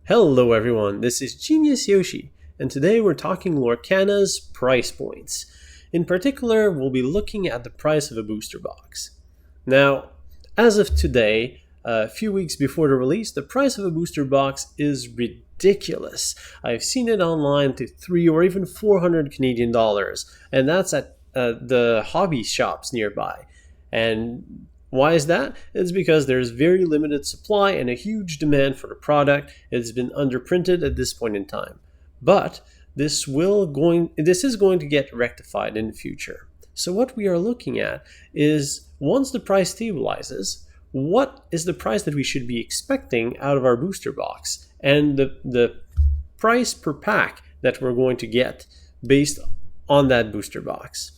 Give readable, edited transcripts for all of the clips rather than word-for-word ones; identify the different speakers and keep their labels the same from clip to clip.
Speaker 1: Hello everyone, this is Genius Yoshi, and today we're talking Lorcana's price points. In particular, we'll be looking at the price of a booster box. Now, as of today, a few weeks before the release, the price of a booster box is ridiculous. I've seen it online to 3 or even 400 Canadian dollars, and that's at the hobby shops nearby. And why is that? It's because there's very limited supply and a huge demand for the product. It's been underprinted at this point in time. But this is going to get rectified in the future. So what we are looking at is, once the price stabilizes, what is the price that we should be expecting out of our booster box, and the price per pack that we're going to get based on that booster box.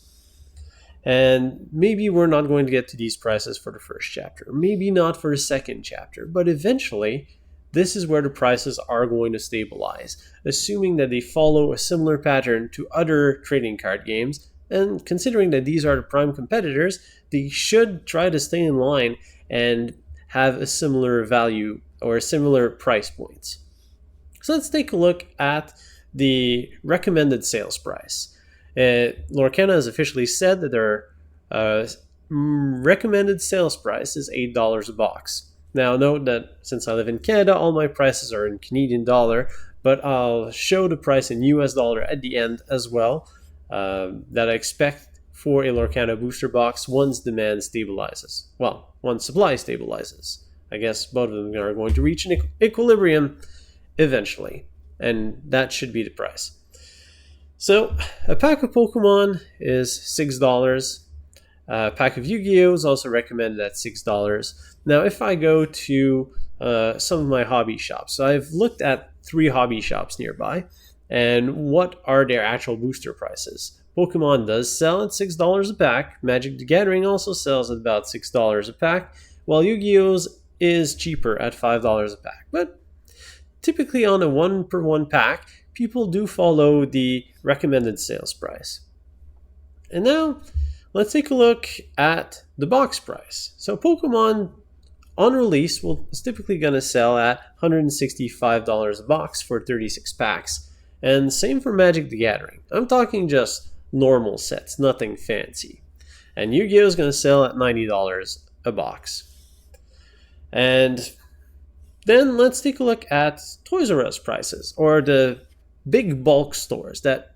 Speaker 1: And maybe we're not going to get to these prices for the first chapter, maybe not for the second chapter, but eventually this is where the prices are going to stabilize, assuming that they follow a similar pattern to other trading card games, and considering that these are the prime competitors, they should try to stay in line and have a similar value or similar price points. So let's take a look at the recommended sales price. Lorcana has officially said that their recommended sales price is $8 a box. Now note that since I live in Canada, all my prices are in Canadian dollar, but I'll show the price in US dollar at the end as well, that I expect for a Lorcana booster box once demand stabilizes. Well, once supply stabilizes. I guess both of them are going to reach an equilibrium eventually, and that should be the price. So a pack of Pokemon is $6. A pack of Yu-Gi-Oh is also recommended at $6. Now if I go to some of my hobby shops, so I've looked at 3 hobby shops nearby, and what are their actual booster prices. Pokemon does sell at $6 a pack, Magic the Gathering also sells at about $6 a pack, while Yu-Gi-Oh's is cheaper at $5 a pack. But typically on a 1-per-1 pack, people do follow the recommended sales price. And now, let's take a look at the box price. So Pokemon on release is typically going to sell at $165 a box for 36 packs. And same for Magic the Gathering. I'm talking just normal sets, nothing fancy. And Yu-Gi-Oh is going to sell at $90 a box. And then let's take a look at Toys R Us prices, or the big bulk stores that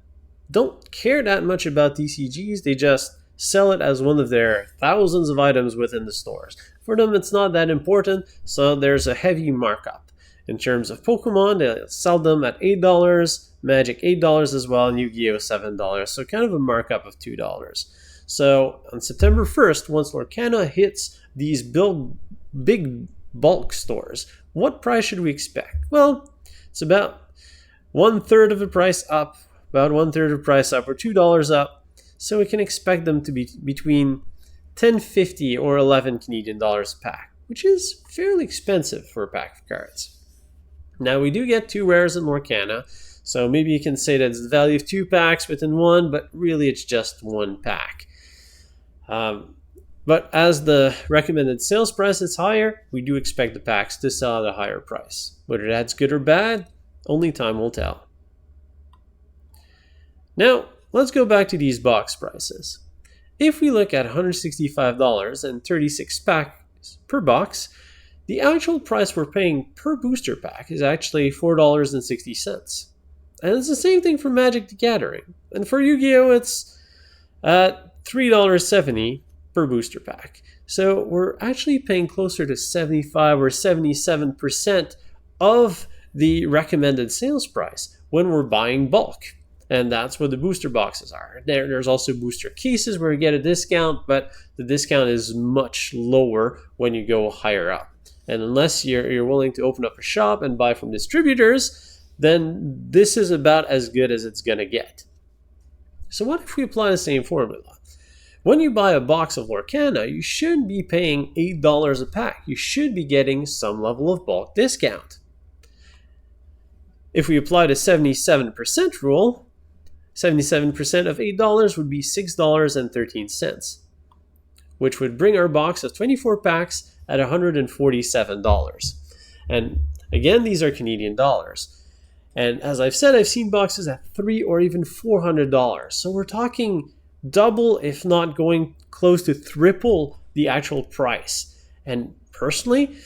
Speaker 1: don't care that much about TCGs. They just sell it as one of their thousands of items within the stores. For them, it's not that important, so there's a heavy markup. In terms of Pokemon, they sell them at $8, Magic $8 as well, and Yu-Gi-Oh! $7, so kind of a markup of $2. So on September 1st, once Lorcana hits these big bulk stores, what price should we expect? Well, it's about 1/3 of the price up, or $2 up, so we can expect them to be between $10.50 or $11 Canadian dollars a pack, which is fairly expensive for a pack of cards. Now we do get 2 rares in Lorcana, so maybe you can say that it's the value of 2 packs within one, but really it's just 1 pack. But as the recommended sales price is higher, we do expect the packs to sell at a higher price. Whether that's good or bad, only time will tell. Now, let's go back to these box prices. If we look at $165 and 36 packs per box, the actual price we're paying per booster pack is actually $4.60. And it's the same thing for Magic the Gathering. And for Yu-Gi-Oh! It's at $3.70 per booster pack. So we're actually paying closer to 75 or 77% of the recommended sales price when we're buying bulk. And that's what the booster boxes are. There's also booster cases where you get a discount, but the discount is much lower when you go higher up. And unless you're willing to open up a shop and buy from distributors, then this is about as good as it's going to get. So what if we apply the same formula? When you buy a box of Lorcana, you shouldn't be paying $8 a pack. You should be getting some level of bulk discount. If we apply the 77% rule, 77% of $8 would be $6.13, which would bring our box of 24 packs at $147. And Again, these are Canadian dollars. And as I've said, I've seen boxes at $300 or even $400. So we're talking double, if not going close to triple the actual price. And personally,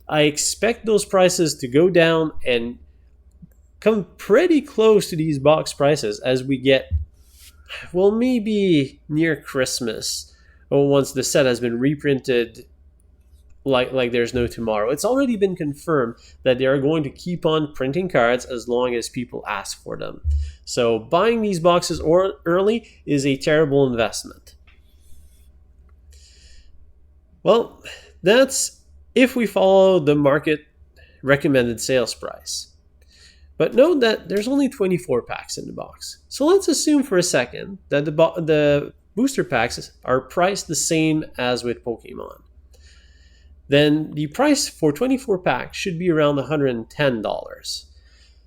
Speaker 1: I expect those prices to go down and come pretty close to these box prices as we get, well, maybe near Christmas, or once the set has been reprinted like there's no tomorrow. It's already been confirmed that they are going to keep on printing cards as long as people ask for them. So buying these boxes early is a terrible investment. Well, that's if we follow the market recommended sales price. But note that there's only 24 packs in the box. So let's assume for a second that the booster packs are priced the same as with Pokemon. Then the price for 24 packs should be around $110.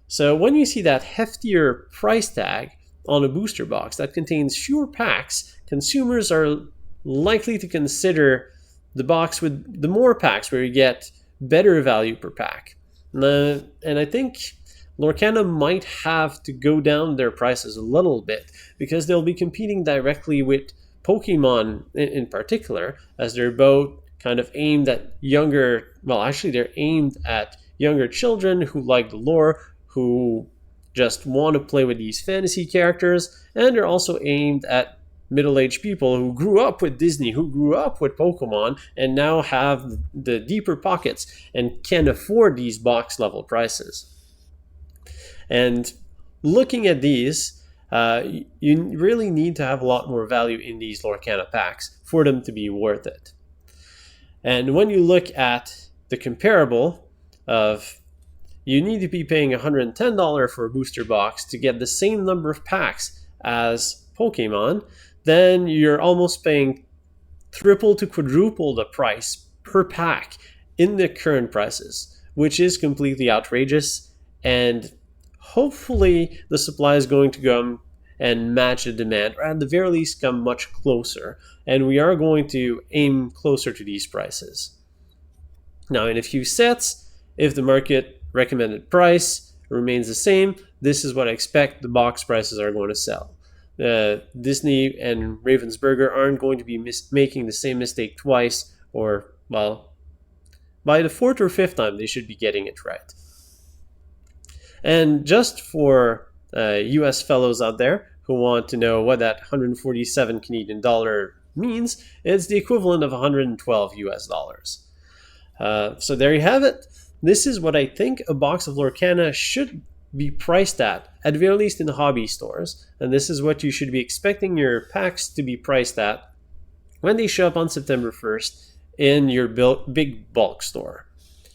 Speaker 1: So when you see that heftier price tag on a booster box that contains fewer packs, consumers are likely to consider the box with the more packs where you get better value per pack. And I think Lorcana might have to go down their prices a little bit because they'll be competing directly with Pokemon in particular, as they're both kind of aimed at younger, well, actually they're aimed at younger children who like the lore, who just want to play with these fantasy characters, and they're also aimed at middle-aged people who grew up with Disney, who grew up with Pokemon, and now have the deeper pockets and can afford these box level prices. And looking at these, you really need to have a lot more value in these Lorcana packs for them to be worth it. And when you look at the comparable of, you need to be paying $110 for a booster box to get the same number of packs as Pokemon, then you're almost paying triple to quadruple the price per pack in the current prices, which is completely outrageous. And hopefully the supply is going to come and match the demand, or at the very least come much closer. And we are going to aim closer to these prices. Now, in a few sets, if the market recommended price remains the same, this is what I expect the box prices are going to sell. Disney and Ravensburger aren't going to be making the same mistake twice, or, well, by the fourth or fifth time, they should be getting it right. And just for US fellows out there who want to know what that 147 Canadian dollar means, it's the equivalent of 112 US dollars. So there you have it. This is what I think a box of Lorcana should be priced at the very least in the hobby stores. And this is what you should be expecting your packs to be priced at when they show up on September 1st in your big bulk store.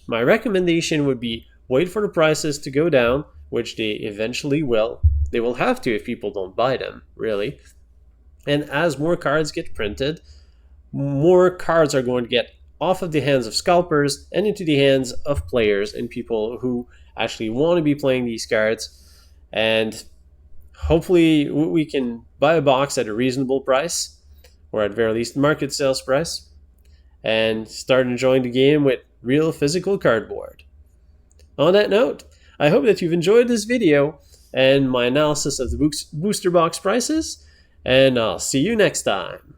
Speaker 1: My recommendation would be wait for the prices to go down, which they eventually will. They will have to if people don't buy them, really. And as more cards get printed, more cards are going to get off of the hands of scalpers and into the hands of players and people who actually want to be playing these cards. And hopefully we can buy a box at a reasonable price, or at very least market sales price, and start enjoying the game with real physical cardboard. On that note, I hope that you've enjoyed this video and my analysis of the booster box prices, and I'll see you next time.